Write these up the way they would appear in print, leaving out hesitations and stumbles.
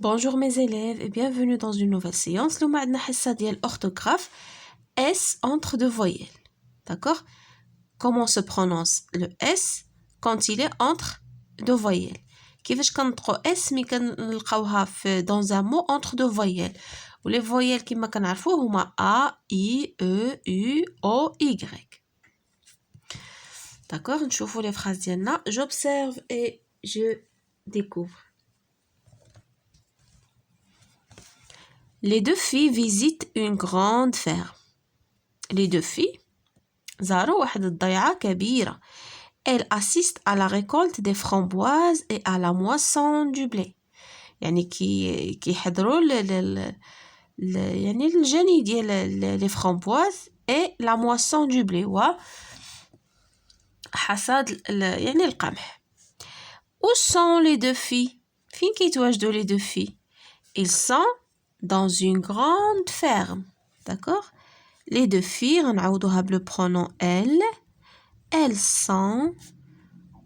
Bonjour mes élèves et bienvenue dans une nouvelle séance. Nous avons une orthographe S entre deux voyelles. D'accord? Comment se prononce le S quand il est entre deux voyelles? كيفاش كنطقوا S مي كنلقاوها dans un mot entre deux voyelles. و les voyelles كما كنعرفوا هما A, I, E, U, O, Y. D'accord? نشوفوا les phrases ديالنا. J'observe et je découvre. Les deux filles visitent une grande ferme. Les deux filles زاروا واحد الضيعة كبيرة. Elles assistent à la récolte des framboises et à la moisson du blé. يعني كيحضروا يعني الجني ديال les framboises et la moisson du blé وحصاد يعني القمح. Où sont les deux filles? فين كيتواجدوا les deux filles? Ils sont dans une grande ferme. D'accord? Les deux filles, غنعوضوها le pronom elles. Elles sont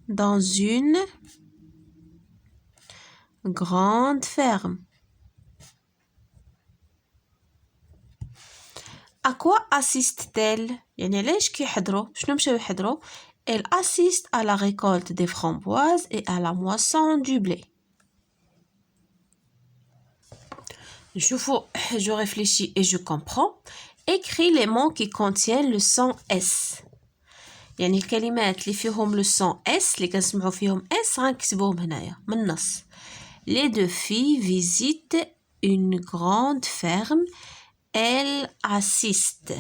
dans une grande ferme. À quoi assistent-elles? يعني علاش كيحضروا؟ شنو مشاو يحضروا؟ Elles assistent à la récolte des framboises et à la moisson du blé. Je réfléchis et je comprends. Écris les mots qui contiennent le son S. يعني الكلمات اللي فيهم le son S اللي كنسمعوا فيهم S غنكتبوهم هنايا من النص. Les deux filles visitent une grande ferme. Elles assistent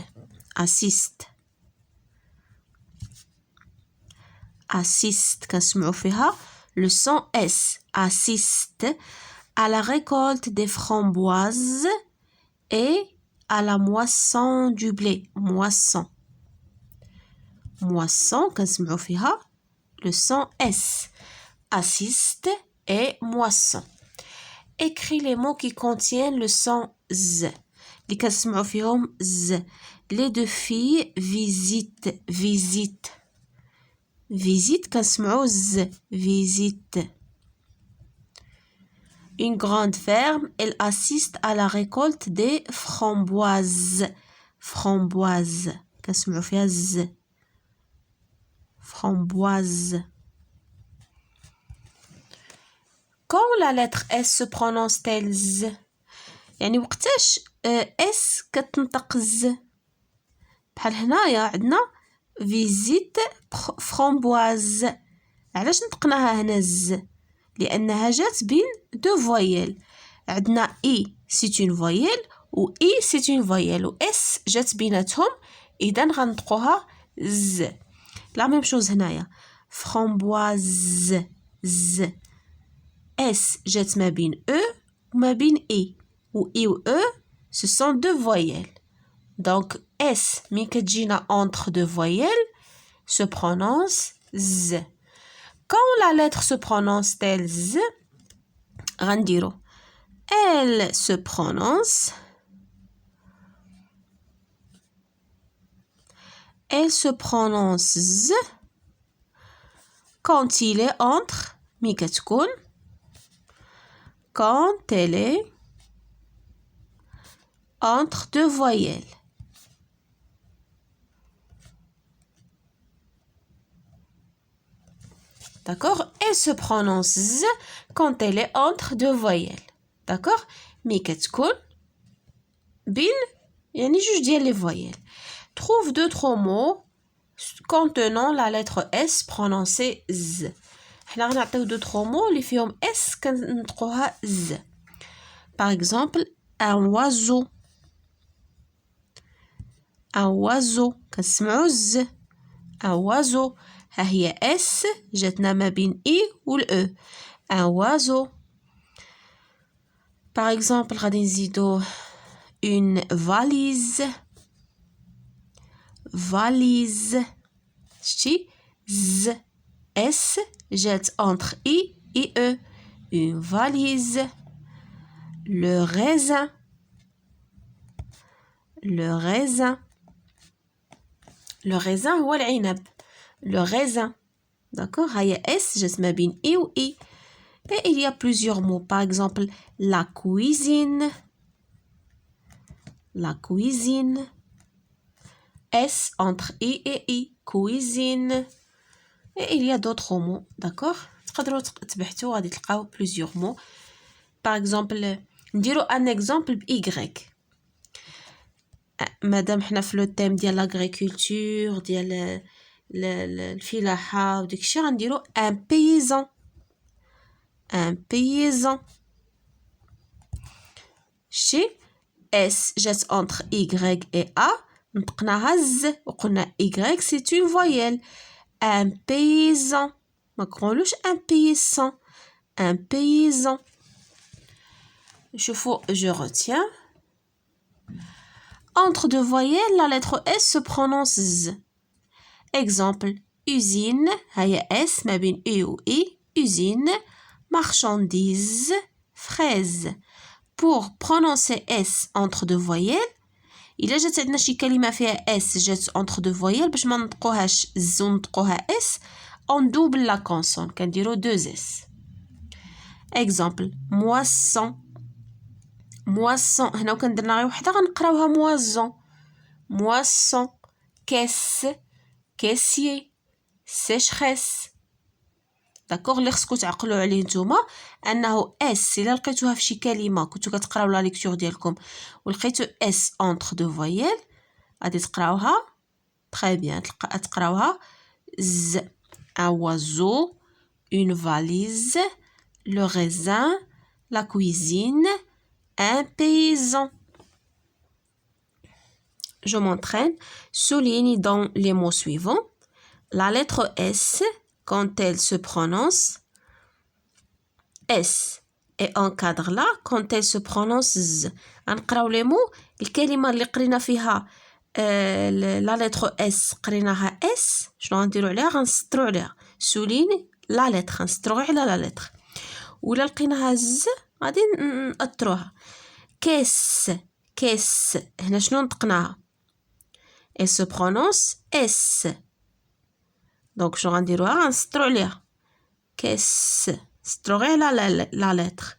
كنسمعوا فيها le son S. Assiste à la récolte des framboises et à la moisson du blé. Moisson كنسمعوا فيها le son S. Assiste et moisson. Écris les mots qui contiennent le son Z. اللي كنسمعوا فيهم Z. Les deux filles visitent كنسمعوا Z. Visite. Une grande ferme, elle assiste à la récolte des framboises. كنسمعوا فيها Z. Framboise. Quand la lettre S se prononce-t-elle Z? يعني وقتاش S كتنطق Z؟ بحال هنايا عندنا visite framboise. علاش نطقناها هنا Z؟ لأنها جات بين دو فويل. عندنا I c'est une voyelle و I c'est une voyelle و S جات بيناتهم إذا غنطقوها Z. La même chose هنايا framboise Z. S جات ما بين E وما بين I و I و E ce sont deux voyelles. Donc S مين كتجينا entre deux voyelles se prononce Z. Quand la lettre se prononce-t-elle Z? غنديرو Elle se prononce Z quand il est entre مي كتكون quand elle est entre deux voyelles. D'accord? Elle se prononce Z quand elle est entre deux voyelles. D'accord? مي كتكون بين يعني جوج ديال les voyelles. Trouve d'autres mots contenant la lettre S prononcée Z. حنا غنعطيو d'autres mots اللي فيهم S كنطقوها Z. Par exemple, un oiseau. كنسمعوا Z. Un oiseau. ها هي S جاتنا ما بين I و E. Un oiseau. Par exemple, غادي نزيدو une valise. شتي Z S جات entre I et E. Une valise. Le raisin. هو العنب. Le raisin. D'accord? هيا S جات ما بين I و I. Et il y a plusieurs mots. Par exemple, la cuisine. La cuisine. S entre I et I. Cuisine. Et il y a d'autres mots. D'accord? تقدروا تبحثوا غادي تلقاو plusieurs mots. Par exemple, نديروا un exemple بY. مادام حنا في لو تيم ديال لاغريكولتور ديال الفلاحة وداك الشيء غنديروا ان بيزون. ان بيزون. شي اس جات انتر y et a نطقناها ز وقلنا y c'est une voyelle. un paysan ما نقولوش un paysan. un paysan. شوفوا je retiens. Entre deux voyelles, la lettre S se prononce Z. Exemple, usine, هيا S ما بين U و I, usine, marchandise, fraise. Pour prononcer S entre deux voyelles, إلا جات عندنا شي كلمة فيها S جات entre deux voyelles باش ما نطقوهاش Z ونطقوها S, on double la consonne, كنديرو 2S. Exemple, moisson. moisson هنا وكنديرنا غير وحده غنقراوها moisson. moisson. caisse, caissier, sécheresse. داكوغ اللي خصكم تعقلوا عليه نتوما انه اس الا لقيتوها في شي كلمه كنتو كتقراو لا ليكتور ديالكم ولقيتو اس اونتر دو فويال غادي تقراوها تري بيان. تقراوها ز. un oiseau, une valise, le raisin, la cuisine, un paysan. Je m'entraîne. Souligne dans les mots suivants. La lettre S, quand elle se prononce, S. Et encadre là quand elle se prononce Z. غنقراو les mots. الكلمة اللي قرينا فيها la lettre S قريناها S. شنو غنديرو عليها؟ غنسطرو عليها. souligne la lettre. غنسطرو على la lettre. ولا لقيناها Z غادي نأطروها. كيس. كيس. هنا شنو نطقناها؟ Elle se prononce S. Donc, je vais dire qu'est-ce c'est la lettre.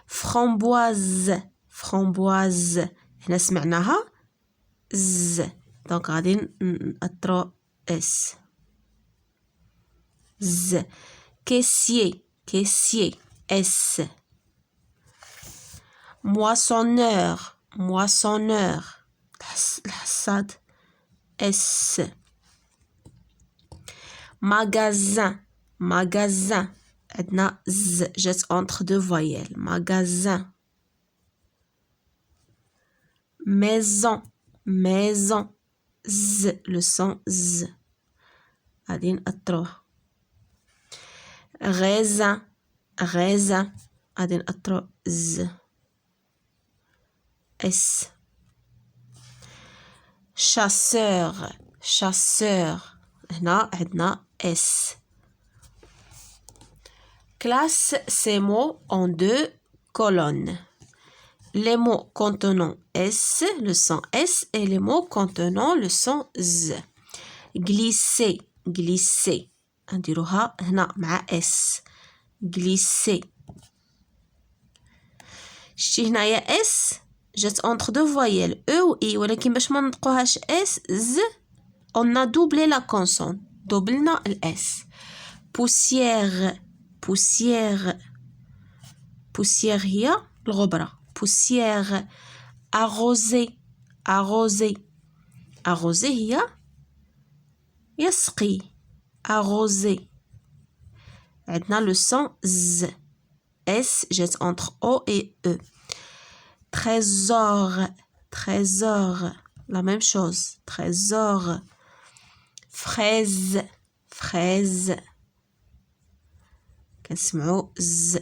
Framboise. framboise. هنا سمعناها Z. Donc, غادي نأطرو S. Z. caissier. caissier. S. moissonneur. moissonneur. الحصاد S. magasin. magasin. عندنا Z جات entre deux voyelles. magasin. maison. maison. Z le son Z. غادي نأطروه. raisin. raisin. غادي نأطرو Z. S. chasseur. chasseur. هنا عندنا S. Classe ces mots en deux colonnes. Les mots contenant S, le son S, et les mots contenant le son Z. Glisser. glisser. نديروها هنا مع S. glisser. شتي هنايا S جات entre deux voyelles E ou I ولكن باش ما نطقوهاش S Z on a doublé la consonne. دوبلنا ال S. poussière. poussière. poussière هي الغبرة. poussière. arroser. arroser. arroser هي يسقي. arroser. عندنا le son Z. S جات entre O et E. trésor. trésor. La même chose. trésor. fraise. fraise. كنسمعوا Z.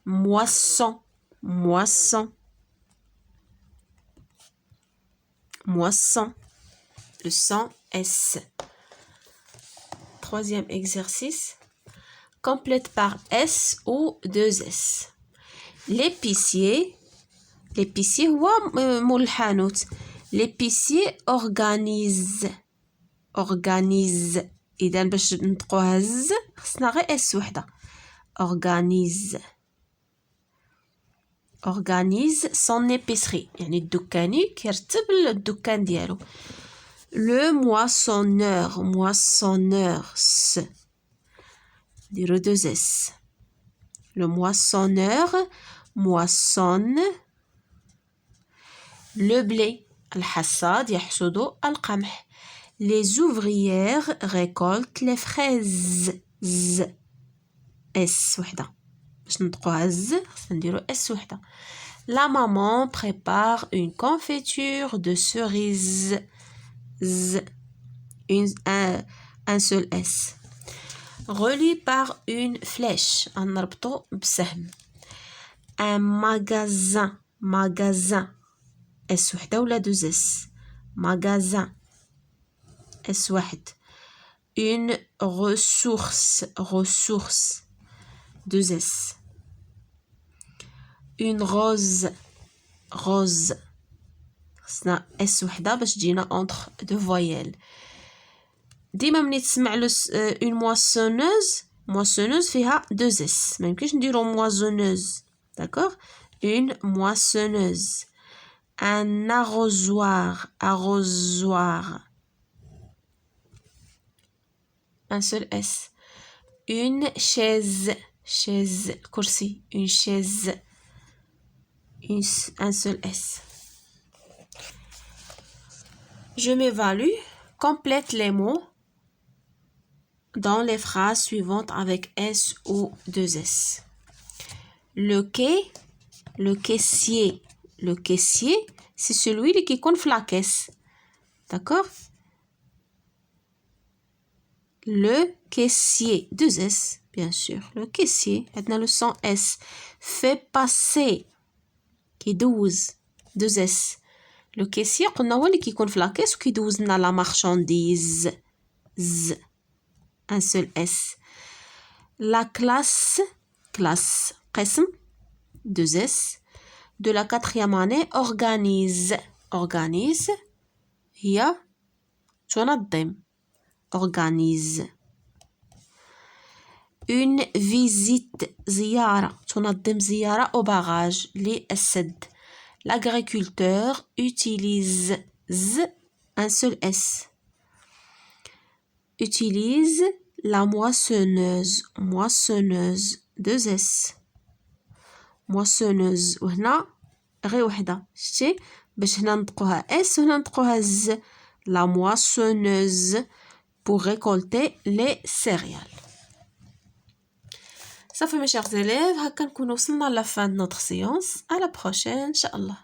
moisson. moisson. moisson. Le son S. Troisième exercice. Complète par S ou 2S. L'épicier. L'épicier هو مول الحانوت. L'épicier organise. organise. إذا باش نطقوها Z خصنا غير S وحدة. organise son épicerie يعني الدكاني كيرتب الدكان ديالو. Le moissonneur s نديرو 2 s. Le moissonneur moissonne le blé. الحصاد يحصد القمح. Les ouvrières récoltent les fraises. Z S وحدة باش نطقوها ز خصنا نديرو اس وحدة. La maman prépare une confiture de cerises. Z un seul S. Relié par une flèche نربطو بسهم. Un magasin S وحدة ولا 2 S. magasin S واحد. Une ressource 2 S. Une rose خصنا S وحدة باش تجينا entre 2 voyelles. ديما ملي تسمع une moissonneuse فيها 2 S. ما يمكنش نديرو moissonneuse. d'accord. Une moissonneuse. Un arrosoir un seul S. Une chaise كرسي. Une chaise un seul S. Je m'évalue. Complète les mots dans les phrases suivantes avec S ou 2 S. Le caissier, c'est celui qui compte la caisse. D'accord. Le caissier 2 S bien sûr. Le caissier عندنا le son S. Fait passer كيدوز 2 S. Le caissier قلنا هو اللي كيكون في لاكيس وكيدوز لنا لا مارشانديز. Z un seul S. La classe قسم 2 S de la 4e année organise هي تنظم. organise. Une visite زيارة تنظم زيارة au barrage للسد. L'agriculteur utilise un seul S. Utilise la moissonneuse 2 S. moissonneuse وهنا غير وحدة شتي باش هنا نطقوها S وهنا نطقوها Z. La moissonneuse pour récolter les céréales. صافي mes chers élèves هكا نكونو وصلنا à la fin de notre séance. À la prochaine إن شاء الله.